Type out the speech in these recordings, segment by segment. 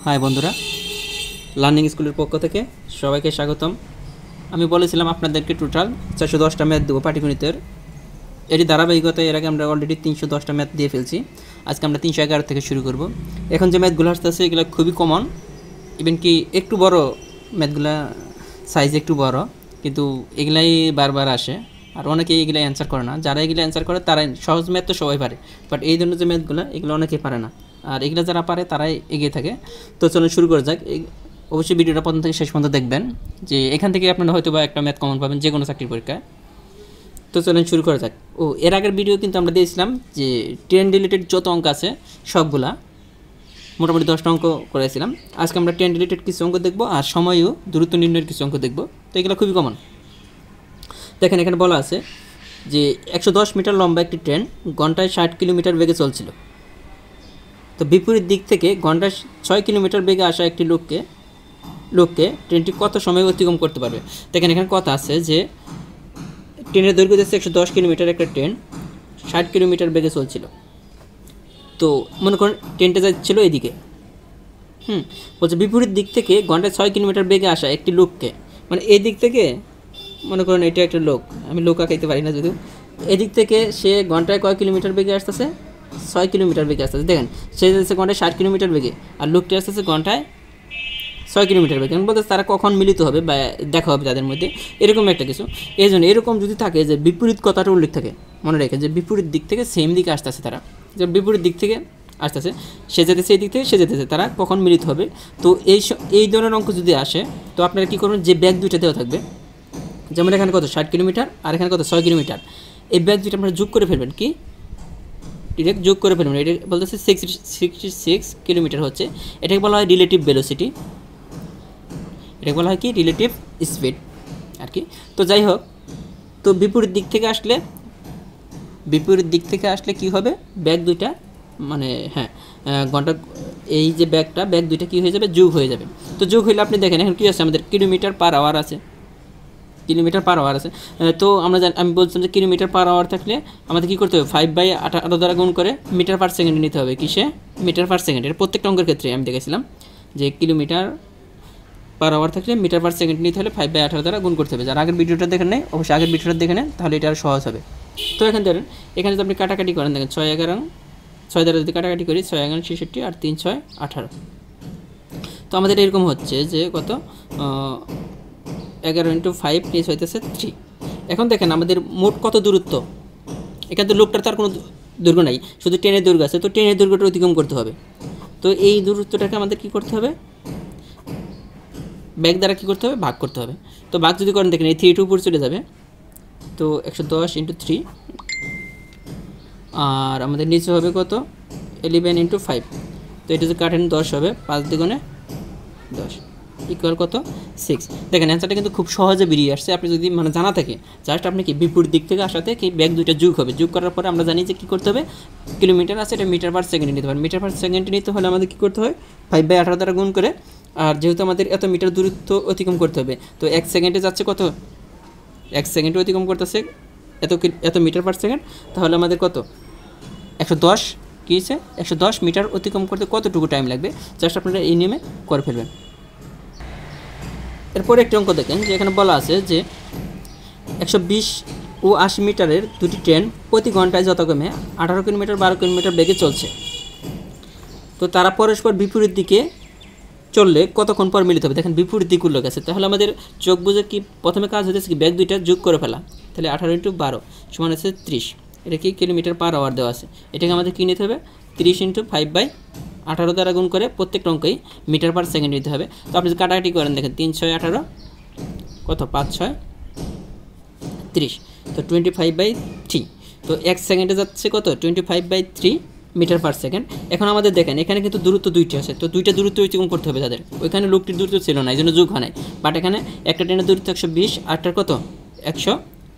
High বন্ধুরা, learning স্কুলের পক্ষ থেকে সবাইকে স্বাগতম। আমি বলেছিলাম আপনাদেরকে টোটাল 410টা ম্যাথ দেবো পাটিগণিতের। এটি ধারাবাহিকতায় এর আগে আমরা অলরেডি 310টা ম্যাথ দিয়ে ফেলছি। আজকে আমরা 311 থেকে শুরু করব। এখন যে ম্যাথগুলো আসতেছে এগুলো খুবই কমন, ইভেন কি একটু বড় ম্যাথগুলা সাইজ একটু বড়, কিন্তু এগুলাই বারবার আসে আর অনেকেই এগুলো অ্যান্সার করে না। যারা এগুলো অ্যান্সার করে তারাই সহজ ম্যাথ তো সবাই পারে, বাট এই ধরনের যে ম্যাথগুলো এগুলো অনেকেই পারে না, আর এগুলো যারা পারে তারাই এগিয়ে থাকে। তো চলুন শুরু করা যাক। অবশ্যই ভিডিওটা প্রথম থেকে শেষ পর্যন্ত দেখবেন, যে এখান থেকে আপনারা হয়তো বা একটা ম্যাথ কমন পাবেন যে কোনো চাকরির পরীক্ষায়। তো চলুন শুরু করা যাক। এর আগের ভিডিও কিন্তু আমরা দিয়েছিলাম যে ট্রেন রিলেটেড যত অঙ্ক আছে সবগুলা মোটামুটি 10টা অঙ্ক করেছিলাম। আজকে আমরা ট্রেন রিলেটেড কিছু অঙ্ক দেখব আর সময়ও দূরত্ব নির্ণয়ের কিছু অঙ্ক দেখব। তো এগুলো খুবই কমন। দেখেন এখানে বলা আছে যে 110 মিটার লম্বা একটি ট্রেন ঘন্টায় 60 কিলোমিটার বেগে চলছিল। তো বিপরীত দিক থেকে ঘন্টায় 6 কিলোমিটার বেগে আসা একটি লোককে ট্রেনটি কত সময় অতিক্রম করতে পারবে। দেখেন এখানে কথা আছে যে ট্রেনের দৈর্ঘ্য যাচ্ছে 110 কিলোমিটার, একটা ট্রেন 60 কিলোমিটার বেগে চলছিল। তো মনে করেন ট্রেনটা যাচ্ছিল এদিকে, বলছে বিপরীত দিক থেকে ঘন্টায় 6 কিলোমিটার বেগে আসা একটি লোককে, মানে এই দিক থেকে মনে করেন এটা একটা লোক, আমি লোক আঁকাইতে পারি না যদিও, এদিক থেকে সে ঘন্টায় কয় কিলোমিটার বেগে আসতেছে, 6 কিলোমিটার বেগে আসতেছে। দেখেন সে যাচ্ছে ঘন্টায় 60 কিলোমিটার বেগে আর লোকটি আসতেছে ঘন্টায় 6 কিলোমিটার বেগে। বলতে তারা কখন মিলিত হবে বা দেখা হবে তাদের মধ্যে, এরকম একটা কিছু। এই জন্য এরকম যদি থাকে যে বিপরীত কথাটা উল্লেখ থাকে, মনে রেখে যে বিপরীত দিক থেকে সেম দিকে আসতেছে, তারা যে বিপরীত দিক থেকে আসতেছে, সে যেতেছে এই দিক থেকে, সে যেতেছে, তারা কখন মিলিত হবে। তো এই ধরনের অঙ্ক যদি আসে তো আপনারা কী করবেন, যে ব্যাগ দুইটা দেওয়া থাকবে, যেমন এখানে কত 60 কিলোমিটার আর এখানে কত 6 কিলোমিটার, এই ব্যাগ দুইটা আপনারা যোগ করে ফেলবেন, কি ডিরেক্ট যোগ করে ফেলবেন। এটা বলতেছে 66 কিলোমিটার হচ্ছে, এটাকে বলা হয় রিলেটিভ ভেলোসিটি, এটাকে বলা হয় কি রিলেটিভ স্পিড আর কি। তো যাই হোক, তো বিপরীত দিক থেকে আসলে কি হবে, ব্যাগ দুইটা মানে ঘন্টা, এই যে ব্যাগ দুইটা কী হয়ে যাবে, যোগ হয়ে যাবে। তো যোগ হইলে আপনি দেখেন এখন কী আছে, আমাদের কিলোমিটার পার আওয়ার আছে, তো আমি বলছিলাম যে কিলোমিটার পার আওয়ার থাকলে আমাদের কী করতে হবে, 5/18 দ্বারা গুণ করে মিটার পার সেকেন্ডে নিতে হবে। কিসে, মিটার পার সেকেন্ড। এটা প্রত্যেকটা অঙ্কের ক্ষেত্রে আমি দেখেছিলাম যে কিলোমিটার পার আওয়ার থাকলে মিটার পার সেকেন্ড নিতে হলে 5/18 দ্বারা গুণ করতে হবে। যারা আগের ভিডিওটা দেখেন নেই অবশ্যই আগের ভিডিওটা দেখে নেন, তাহলে এটা আরও সহজ হবে। তো এখানে ধরেন এখানে যদি আপনি কাটাকাটি করেন, দেখেন 6 দ্বারা যদি কাটাকাটি করি, 6 66 আর 3 6 18। তো আমাদের এরকম হচ্ছে যে কত, 11 × 5 প্লাস হইতেছে 3। এখন দেখেন আমাদের মোট কত দূরত্ব, এখানে তো লোকটার তার কোনো দৈর্ঘ্য নাই, শুধু ট্রেনের দৈর্ঘ্য আছে। তো ট্রেনের দৈর্ঘ্যটা অতিক্রম করতে হবে। তো এই দূরত্বটাকে আমাদের কী করতে হবে, ব্যাগ দ্বারা কী করতে হবে, ভাগ করতে হবে। তো ভাগ যদি করেন দেখেন এই 3 উপর চলে যাবে, তো 110 × 3, আর আমাদের নিচে হবে কত 11 × 5। তো এটা যদি কাটেন 10 হবে, 5 দ্বিগুণে 10 ইকুয়াল কত 6। দেখেন অ্যান্সারটা কিন্তু খুব সহজে বেরিয়ে আসছে। আপনি যদি জানা থাকে, জাস্ট আপনি কি বিপরীত দিক থেকে আসাতে কি ব্যাগ দুইটা যোগ হবে, যোগ করার পরে আমরা জানি যে কী করতে হবে, কিলোমিটার আছে এটা মিটার পার সেকেন্ডে নিতে পারে, মিটার পার সেকেন্ডে নিতে হলে আমাদের কী করতে হয়, 5/18 দ্বারা গুণ করে, আর যেহেতু আমাদের এত মিটার দূরত্ব অতিক্রম করতে হবে, তো 1 সেকেন্ডে যাচ্ছে কত, 1 সেকেন্ডে অতিক্রম করতেছে এত মিটার পার সেকেন্ড, তাহলে আমাদের কত 110 কী হচ্ছে, 110 মিটার অতিক্রম করতে কতটুকু টাইম লাগবে, জাস্ট আপনারা এই নিয়মে করে ফেলবেন। এরপর একটি অঙ্ক দেখেন যে এখানে বলা আছে যে 120 ও 80 মিটারের দুটি ট্রেন প্রতি ঘন্টায় যথাক্রমে 18 কিলোমিটার 12 কিলোমিটার বেগে চলছে। তো তারা পরস্পর বিপরীত দিকে চললে কতক্ষণ পর মিলিত হবে। দেখেন বিপরীত দিক উল্লেখ আছে, তাহলে আমাদের চোখ বুঝে কি প্রথমে কাজ হচ্ছে কি ব্যাগ দুইটা যোগ করে ফেলা, তাহলে 18 × 12 সমান হচ্ছে 30। এটা কি কিলোমিটার পার আওয়ার দেওয়া আছে, এটাকে আমাদের কী নিতে হবে, 30 × 5/18 দ্বারা গুণ করে প্রত্যেকটা অঙ্কই মিটার পার সেকেন্ড নিতে হবে। তো আপনি যদি কাটাকাটি করেন দেখেন 3 6 18 কত, 5 6 30, তো 25/3। তো 1 সেকেন্ডে যাচ্ছে কত 25/3 মিটার পার সেকেন্ড। এখন আমাদের দেখেন এখানে কিন্তু দূরত্ব দুইটি আছে, তো দুইটা দূরত্ব অতিক্রম করতে হবে তাদের। ওইখানে লোকটির দূরত্ব ছিল না, এই জন্য যোগ হয় নাই, বাট এখানে একটা ট্রেনের দূরত্ব 120, আটটার কত 100,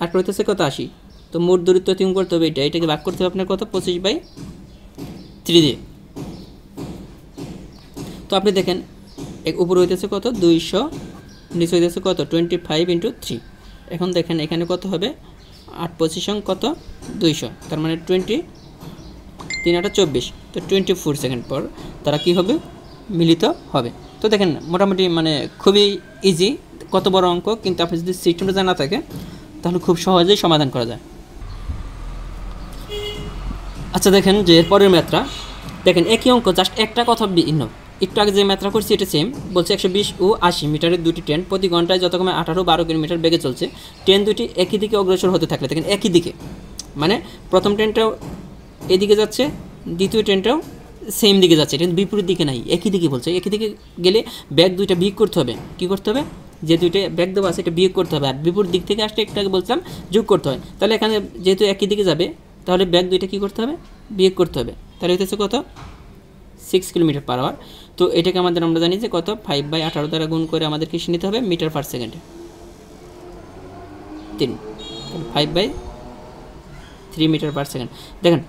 আটটা হইতেছে কত 80। তো মোট দূরত্ব অতিক্রম করতে হবে এটাকে ভাগ করতে হবে আপনার কত 25/3 দিয়ে। তো আপনি দেখেন উপরে হইতেছে কত 200, নিচে হইতেছে কত 25 × 3। এখন দেখেন এখানে কত হবে 8 পজিশন কত 200, তার মানে 20 3 8 24। তো 24 সেকেন্ড পর তারা কী হবে মিলিত হবে। তো দেখেন মোটামুটি মানে খুবই ইজি, কত বড় অঙ্ক, কিন্তু আপনি যদি সিস্টেমটা জানা থাকে তাহলে খুব সহজেই সমাধান করা যায়। আচ্ছা দেখেন যে পরের ম্যাথটা দেখেন, একই অঙ্ক জাস্ট একটা কথা ভিন্ন। একটু আগে যে ম্যাথটা করছি এটা সেম, বলছে 120 ও 80 মিটারের দুটি ট্রেন প্রতি ঘন্টায় যতক্ষণে 18-12 কিলোমিটার বেগে চলছে। ট্রেন দুটি একই দিকে অগ্রসর হতে থাকলে, দেখেন একই দিকে মানে প্রথম ট্রেনটাও এদিকে যাচ্ছে, দ্বিতীয় ট্রেনটাও সেম দিকে যাচ্ছে, ট্রেন বিপরীত দিকে নাই, একই দিকে বলছে। একই দিকে গেলে ব্যাগ দুইটা বিয়োগ করতে হবে। কী করতে হবে? যে দুইটা ব্যাগ দেওয়া আছে এটা বিয়োগ করতে হবে, আর বিপরীত দিক থেকে আসলে একটু আগে বলছিলাম যোগ করতে হয়। তাহলে এখানে যেহেতু একই দিকে যাবে তাহলে ব্যাগ দুইটা কী করতে হবে? বিয়োগ করতে হবে। তাহলে হইতেছে কত? 6 কিলোমিটার পার আওয়ার। তো এটাকে আমাদের আমরা জানি যে কত, 5/18 দ্বারা গুণ করে আমাদের কি নিতে হবে? মিটার পার সেকেন্ডে 3, 5/3 মিটার পার সেকেন্ড। দেখেন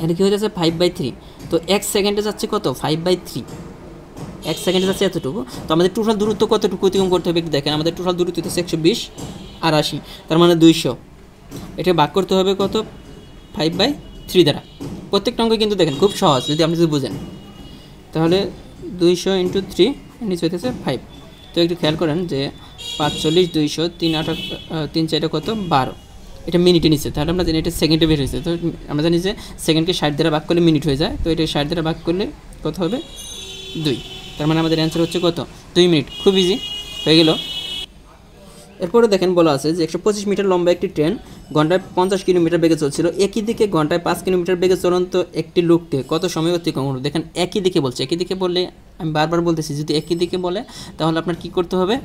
এটা কী হয়ে যাচ্ছে? 5/3। তো 1 সেকেন্ডে যাচ্ছে কত? 5/3। 1 সেকেন্ডে যাচ্ছে এতটুকু। তো আমাদের টোটাল দূরত্ব কতটুকু অতিক্রম করতে হবে? দেখেন আমাদের টোটাল দূরত্ব হচ্ছে 120 আর 80, তার মানে 200। এটা ভাগ করতে হবে কত? 5/3 দ্বারা। প্রত্যেকটা অঙ্ক কিন্তু দেখেন খুব সহজ যদি আপনি যদি বুঝেন। তাহলে 200 × 3 নিচে হইতেছে 5। তো একটু খেয়াল করেন যে 45, 200, 3 8 3 4 কত? 12। এটা মিনিটে নিচ্ছে, তাহলে আমরা জানি এটা সেকেন্ডে বের হয়েছে। তো আমরা জানি যে সেকেন্ডকে 60 দ্বারা ভাগ করলে মিনিট হয়ে যায়। তো এটা 60 দ্বারা ভাগ করলে কত হবে? 2। তার মানে আমাদের অ্যান্সার হচ্ছে কত? 2 মিনিট। খুব ইজি হয়ে গেল। এরপরে দেখেন বলা আছে যে 125 মিটার লম্বা একটি ট্রেন ঘন্টায় 50 কিলোমিটার বেগে চলছিল। একই দিকে ঘন্টায় 5 কিলোমিটার বেগে চলন্ত একটি লোককে কত সময় অতিক্রম করবে? দেখেন একই দিকে বলছে। একই দিকে বললে আমি বারবার বলতেছি, যদি একই দিকে বলে তাহলে আপনার কি করতে হবে?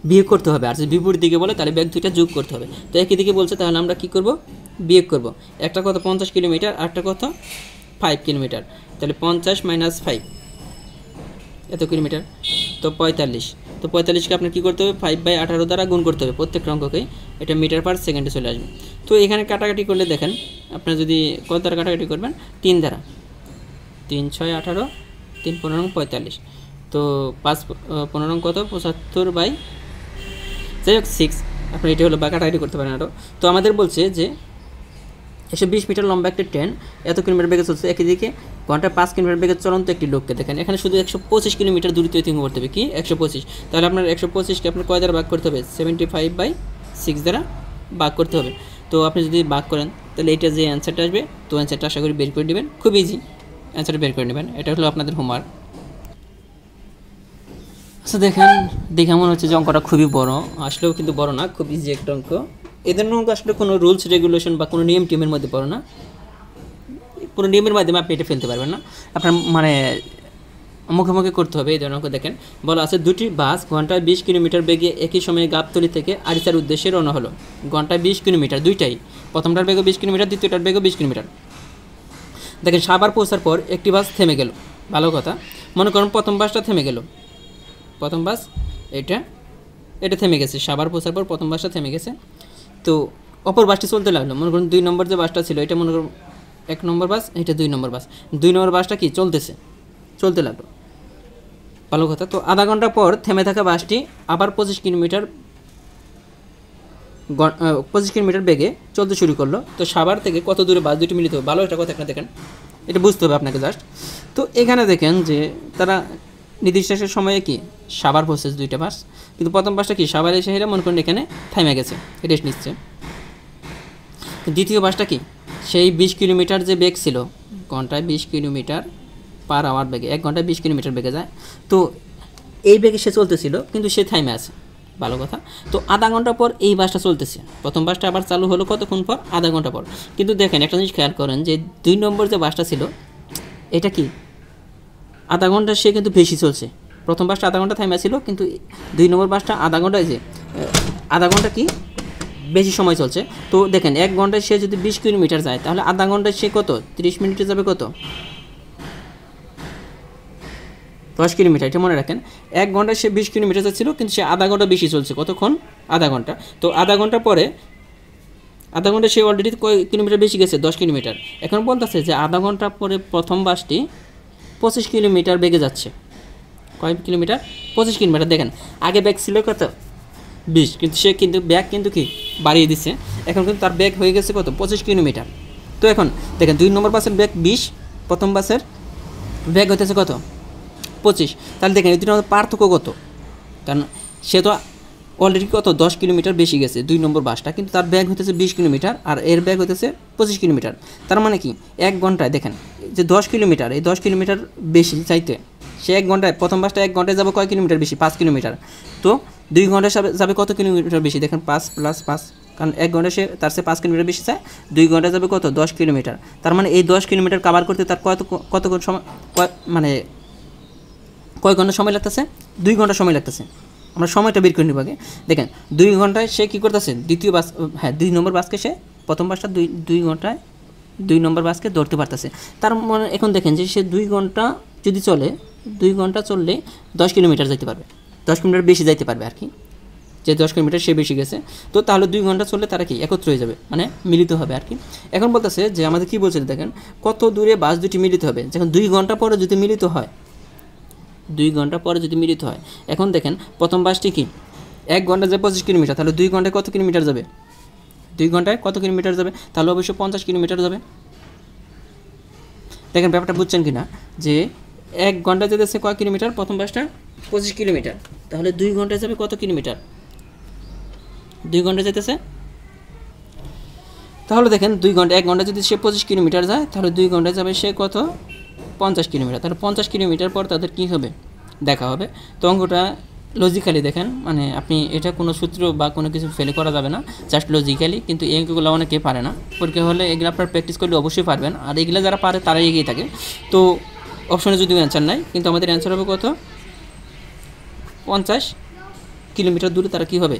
বিয়োগ করতে হবে। আর যদি বিপরীত দিকে বলে তাহলে ব্যাগ দুইটা যোগ করতে হবে। তো একই দিকে বলছে তাহলে আমরা কি করব? বিয়োগ করব। একটা কত? 50 কিলোমিটার, আরটা কত? 5 কিলোমিটার। তাহলে 50 - 5 এত কিলোমিটার, তো 45। তো 45কে আপনার কী করতে হবে? 5/18 দ্বারা গুণ করতে হবে প্রত্যেকটা অঙ্ককেই। এটা মিটার পার সেকেন্ডে চলে আসবে। তো এখানে কাটাকাটি করলে দেখেন আপনার যদি কত দ্বারা কাটাকাটি করবেন? 3 দ্বারা। 3 × 6 = 18, 3 × 15 = 45। তো 5 × 15 কত? 75/, যাই হোক 6। আপনার এটা হলো বা কাটাকাটি করতে পারেন আরও। তো আমাদের বলছে যে 120 মিটার লম্বা একটা ট্রেন এত কিলোমিটার বেগে চলছে। একই দিকে ঘন্টায় 5 কিলোমিটার বেগে চলন্ত একটি লোককে, দেখেন এখানে শুধু 125 কিলোমিটার দূরত্ব অতিক্রম করতে হবে। কি? 125। তাহলে আপনার 125কে আপনার কয় দ্বারা ভাগ করতে হবে? 75/6 দ্বারা ভাগ করতে হবে। তো আপনি যদি ভাগ করেন তাহলে এটা যে অ্যান্সারটা আসবে, তো অ্যান্সারটা আশা করি বের করে নেবেন। খুব ইজি, অ্যান্সারটা বের করে নেবেন। এটা হলো আপনাদের হোমওয়ার্ক। আচ্ছা দেখেন, দেখে মনে হচ্ছে যে অঙ্কটা খুবই বড়, আসলেও কিন্তু বড় না, খুব ইজি একটা অঙ্ক। এদের অঙ্ক আসলে কোনো রুলস রেগুলেশন বা কোনো নিয়ম টিমের মধ্যে পড়ে না। কোনো নিয়মের মাধ্যমে আপনি এটা ফেলতে পারবেন না, আপনার মানে মুখোমুখি করতে হবে। এই ধরনের অঙ্ক দেখেন বলা আছে, দুটি বাস ঘন্টায় 20 কিলোমিটার বেগে একই সময়ে গাবতলী থেকে আরিচার উদ্দেশ্যে রওনা হলো। ঘন্টায় 20 কিলোমিটার, দুইটাই, প্রথমটার বেগে 20 কিলোমিটার, দ্বিতীয়টার বেগে 20 কিলোমিটার। দেখেন সাভার পৌঁছার পর একটি বাস থেমে গেল। ভালো কথা, মনে করুন প্রথম বাসটা থেমে গেল, প্রথম বাস এটা থেমে গেছে। সাভার পৌঁছার পর প্রথম বাসটা থেমে গেছে। তো অপর বাসটি চলতে লাগলো। মনে করুন 2 নম্বর যে বাসটা ছিল এটা মনে করুন 1 নম্বর বাস, এটা 2 নম্বর বাস। 2 নম্বর বাসটা কি চলতে লাগলো। ভালো কথা। তো আধা ঘন্টা পর থেমে থাকা বাসটি আবার 25 কিলোমিটার বেগে চলতে শুরু করলো। তো সাভার থেকে কত দূরে বাস দুটি মিলিত হবে? ভালো একটা কথা একটা দেখেন, এটা বুঝতে হবে আপনাকে জাস্ট। তো এখানে দেখেন যে তারা নির্দিষ্ট সময়ে কি সাভার পৌঁছেছে দুইটা বাস, কিন্তু প্রথম বাসটা কি সাভার এসে হেরে মনে করেন এখানে থেমে গেছে, রেস্ট নিচ্ছে। দ্বিতীয় বাসটা কি সেই 20 কিলোমিটার যে বেগ ছিল, ঘন্টায় 20 কিলোমিটার পার আওয়ার বেগে, 1 ঘন্টায় 20 কিলোমিটার বেগে যায়। তো এই বেগে সে চলতেছিল কিন্তু সে থেমে আছে। ভালো কথা। তো আধা ঘন্টা পর এই বাসটা চলতেছে, প্রথম বাসটা আবার চালু হলো কতক্ষণ পর? আধা ঘন্টা পর। কিন্তু দেখেন একটা জিনিস খেয়াল করেন যে 2 নম্বর যে বাসটা ছিল এটা কি আধা ঘন্টা সে কিন্তু বেশি চলছে। প্রথম বাসটা আধা ঘন্টা থেমে ছিল, কিন্তু 2 নম্বর বাসটা আধা ঘন্টায় যে আধা ঘন্টা কি বেশি সময় চলছে। তো দেখেন 1 ঘন্টায় সে যদি 20 কিলোমিটার যায় তাহলে আধা ঘন্টায় সে কত 30 মিনিটে যাবে কত 10 কিলোমিটার। এটা মনে রাখেন, 1 ঘন্টায় সে 20 কিলোমিটার যাচ্ছিল কিন্তু সে আধা ঘন্টা বেশি চলছে। কতক্ষণ? আধা ঘন্টা। তো আধা ঘন্টা পরে আধা ঘন্টা সে অলরেডি কয় কিলোমিটার বেশি গেছে? 10 কিলোমিটার। এখন বলতেছে যে আধা ঘন্টা পরে প্রথম বাসটি 25 কিলোমিটার বেগে যাচ্ছে। কয় কিলোমিটার? 25 কিলোমিটার। দেখেন আগে ব্যাগ ছিল কত 20, কিন্তু সে কিন্তু ব্যাগ কিন্তু কি বাড়িয়ে দিচ্ছে। এখন কিন্তু তার ব্যাগ হয়ে গেছে কত 25 কিলোমিটার। তো এখন দেখেন 2 নম্বর বাসের ব্যাগ 20, প্রথম বাসের ব্যাগ হইতেছে কত 25। তাহলে দেখেন এই দুটোর মধ্যে পার্থক্য কত, কারণ সে তো অলরেডি কত 10 কিলোমিটার বেশি গেছে 2 নম্বর বাসটা, কিন্তু তার ব্যাগ হইতেছে 20 কিলোমিটার আর এর ব্যাগ হইতেছে 25 কিলোমিটার। তার মানে কি 1 ঘন্টায় দেখেন যে 10 কিলোমিটার, এই 10 কিলোমিটার বেশি চাইতে সে 1 ঘন্টায়, প্রথম বাসটা 1 ঘন্টায় যাবে কয় কিলোমিটার বেশি 5 কিলোমিটার, তো 2 ঘন্টায় যাবে কত কিলোমিটার বেশি, দেখেন 5 + 5, কারণ 1 ঘন্টায় সে তার সে 5 কিলোমিটার বেশি চায়, 2 ঘন্টায় যাবে কত 10 কিলোমিটার। তার মানে এই 10 কিলোমিটার কভার করতে তার কতক্ষণ সময়, মানে কয় ঘন্টা সময় লাগতেছে, 2 ঘন্টা সময় লাগতেছে। আমরা সময়টা বের করে নিব আগে। দেখেন 2 ঘন্টায় সে কী করতেছে, দ্বিতীয় বাস, হ্যাঁ 2 নম্বর বাসকে সে, প্রথম বাসটা 2 ঘন্টায় 2 নম্বর বাসকে ধরতে পারতেছে। তার মানে এখন দেখেন যে সে 2 ঘন্টা যদি চলে, 2 ঘন্টা চললে 10 কিলোমিটার যেতে পারবে, 10 কিলোমিটার বেশি যাইতে পারবে আর কি, যে 10 কিলোমিটার সে বেশি গেছে। তো তাহলে 2 ঘন্টা চললে তারা কি একত্র হয়ে যাবে, মানে মিলিত হবে আর কি। এখন বলতেছে যে আমাদের কী বলছে দেখেন, কত দূরে বাস দুটি মিলিত হবে, যখন 2 ঘন্টা পরে যদি মিলিত হয়, 2 ঘন্টা পরে যদি মিলিত হয়। এখন দেখেন প্রথম বাসটি কি 1 ঘন্টা যে 25 কিলোমিটার, তাহলে 2 ঘন্টায় কত কিলোমিটার যাবে, 2 ঘন্টায় কত কিলোমিটার যাবে, তাহলে অবশ্যই 50 কিলোমিটার যাবে। দেখেন ব্যাপারটা বুঝছেন কি না, যে 1 ঘন্টা যেতেছে কয় কিলোমিটার, প্রথম বাসটা 25 কিলোমিটার, তাহলে 2 ঘন্টায় যাবে কত কিলোমিটার, 2 ঘন্টা যেতেছে, তাহলে দেখেন 2 ঘন্টা, 1 ঘন্টা যদি সে 25 কিলোমিটার যায়, তাহলে 2 ঘন্টায় যাবে সে কত 50 কিলোমিটার, তাহলে 50 কিলোমিটার পর তাদের কী হবে, দেখা হবে। তো অঙ্কটা লজিক্যালি দেখেন, মানে আপনি এটা কোনো সূত্র বা কোনো কিছু ফেলে করা যাবে না, জাস্ট লজিক্যালি। কিন্তু এই অঙ্কগুলো অনেকে পারে না, পরীক্ষা হলে এগুলো আপনার প্র্যাকটিস করলে অবশ্যই পারবেন, আর এগুলো যারা পারে তারাই এগিয়ে থাকে। তো অপশনে যদিও অ্যান্সার নাই, কিন্তু আমাদের অ্যান্সার হবে কত 50 কিলোমিটার দূরে তারা কী হবে,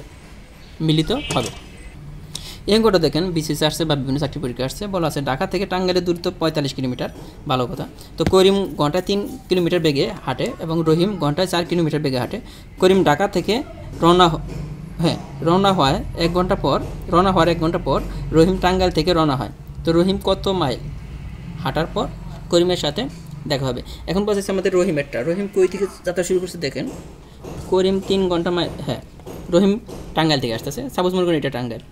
মিলিত হবে। এই অঙ্কটা দেখেন বিসিএস আসছে বা বিভিন্ন চাকরি পরীক্ষা আসছে, বলা আছে ঢাকা থেকে টাঙ্গাইলের দূরত্ব 45 কিলোমিটার, ভালো কথা। তো করিম ঘন্টায় 3 কিলোমিটার বেগে হাঁটে এবং রহিম ঘন্টায় 4 কিলোমিটার বেগে হাঁটে। করিম ঢাকা থেকে রওনা হওয়ার 1 ঘন্টা পর রহিম টাঙ্গাইল থেকে রওনা হয়। তো রহিম কত মাইল হাঁটার পর করিমের সাথে দেখা হবে। এখন বলছে আমাদের রহিম কই থেকে যাত্রা শুরু করছে, দেখেন করিম 3 ঘন্টা মাইল, হ্যাঁ রহিম টাঙ্গাইল থেকে আসতেছে, সাপোজ মনে করেন এটা টাঙ্গাইল,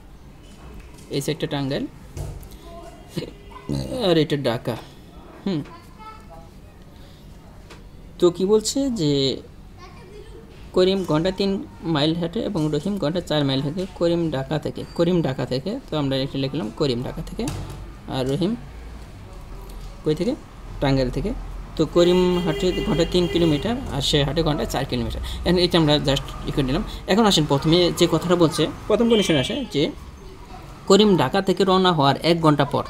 এই সাইডটা টাঙ্গাইল আর এটা ঢাকা। তো কি বলছে যে করিম ঘন্টা 3 মাইল হাঁটে এবং রহিম ঘন্টা 4 মাইল হাঁটে করিম ঢাকা থেকে। তো আমরা এটা লিখলাম করিম ঢাকা থেকে, আর রহিম কই থেকে, টাঙ্গাইল থেকে। তো করিম হাঁটে ঘন্টা 3 কিলোমিটার আর সে হাঁটে ঘন্টা 4 কিলোমিটার। এখন এটা আমরা জাস্ট করে নিলাম। এখন আসেন প্রথমে যে কথাটা বলছে, প্রথম কন্ডিশন আসে যে করিম ঢাকা থেকে রওনা হওয়ার 1 ঘন্টা পর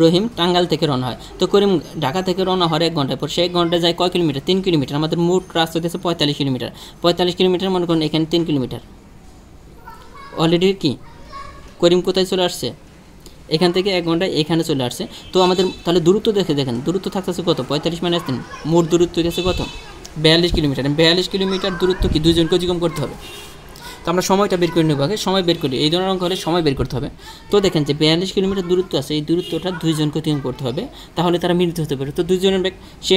রহিম টাঙ্গাইল থেকে রওনা হয়। তো করিম ঢাকা থেকে রওনা হওয়ার 1 ঘন্টা পর সে 1 ঘন্টায় যায় কয় কিলোমিটার, 3 কিলোমিটার। আমাদের মোট রাস্তা হচ্ছে 45 কিলোমিটার, 45 কিলোমিটার মনে করেন এখানে 3 কিলোমিটার। অলরেডি কি করিম কোথায় চলে আসছে, এখান থেকে 1 ঘন্টায় এখানে চলে আসছে। তো আমাদের তাহলে দূরত্ব দেখেন দূরত্ব থাকতেছে কত, 45 - 3, মোট দূরত্ব হচ্ছে কত 42 কিলোমিটার। 42 কিলোমিটার দূরত্ব কি দুইজনকে অতিক্রম করতে হবে। তো আমরা সময়টা বের করে নেব আগে, সময় বের করি, এই ধরনের অঙ্ক হলে সময় বের করতে হবে। তো দেখেন যে 42 কিলোমিটার দূরত্ব আছে, এই দূরত্বটা দুইজনকে অতিক্রম করতে হবে, তাহলে তারা মিলিত হতে পারে। তো দুইজনের ব্যাগ, সে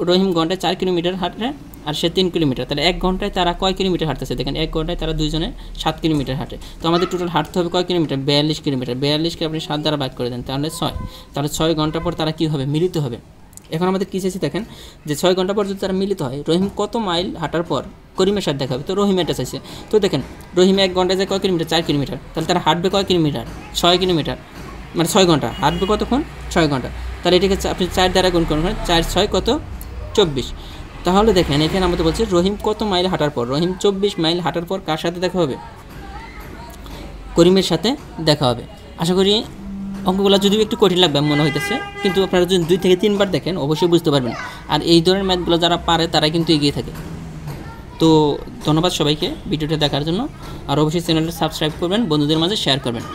রহিম ঘন্টায় 4 কিলোমিটার হাঁটে আর সে 3 কিলোমিটার, তাহলে 1 ঘন্টায় তারা কয় কিলোমিটার হাঁটতেছে, দেখেন 1 ঘন্টায় তারা দুইজনে 7 কিলোমিটার হাঁটে। তো আমাদের টোটাল হাঁটতে হবে কয় কিলোমিটার, 42 কিলোমিটার। 42কে আপনি 7 দ্বারা ভাগ করে দেন, তাহলে 6, তাহলে 6 ঘন্টা পর তারা কী হবে, মিলিত হবে। এখন আমাদের কী চাইছি দেখেন যে 6 ঘন্টা পর যদি তারা মিলিত হয়, রহিম কত মাইল হাঁটার পর করিমের সাথে দেখা হবে। তো রহিম এটা চাইছে। তো দেখেন রহিম 1 ঘন্টায় যায় কয় কিলোমিটার, 4 কিলোমিটার, তাহলে তারা হাঁটবে কয় কিলোমিটার, 6 কিলোমিটার, মানে 6 ঘন্টা হাঁটবে কতক্ষণ, 6 ঘন্টা। তাহলে এটাকে আপনি 4 দ্বারা গুণ করুন, 4 × 6 কত 24। তাহলে দেখেন এখানে আমাদের বলছে রহিম কত মাইল হাঁটার পর, রহিম 24 মাইল হাঁটার পর কার সাথে দেখা হবে, করিমের সাথে দেখা হবে। আশা করি অঙ্কগুলো যদিও একটু কঠিন লাগবে মনে হইতেছে, কিন্তু আপনারা যদি 2 থেকে 3 বার দেখেন অবশ্যই বুঝতে পারবেন। আর এই ধরনের ম্যাথগুলো যারা পারে তারা কিন্তু এগিয়ে থাকে। তো ধন্যবাদ সবাইকে ভিডিওটা দেখার জন্য, আর অবশ্যই চ্যানেলটা সাবস্ক্রাইব করবেন, বন্ধুদের মাঝে শেয়ার করবেন।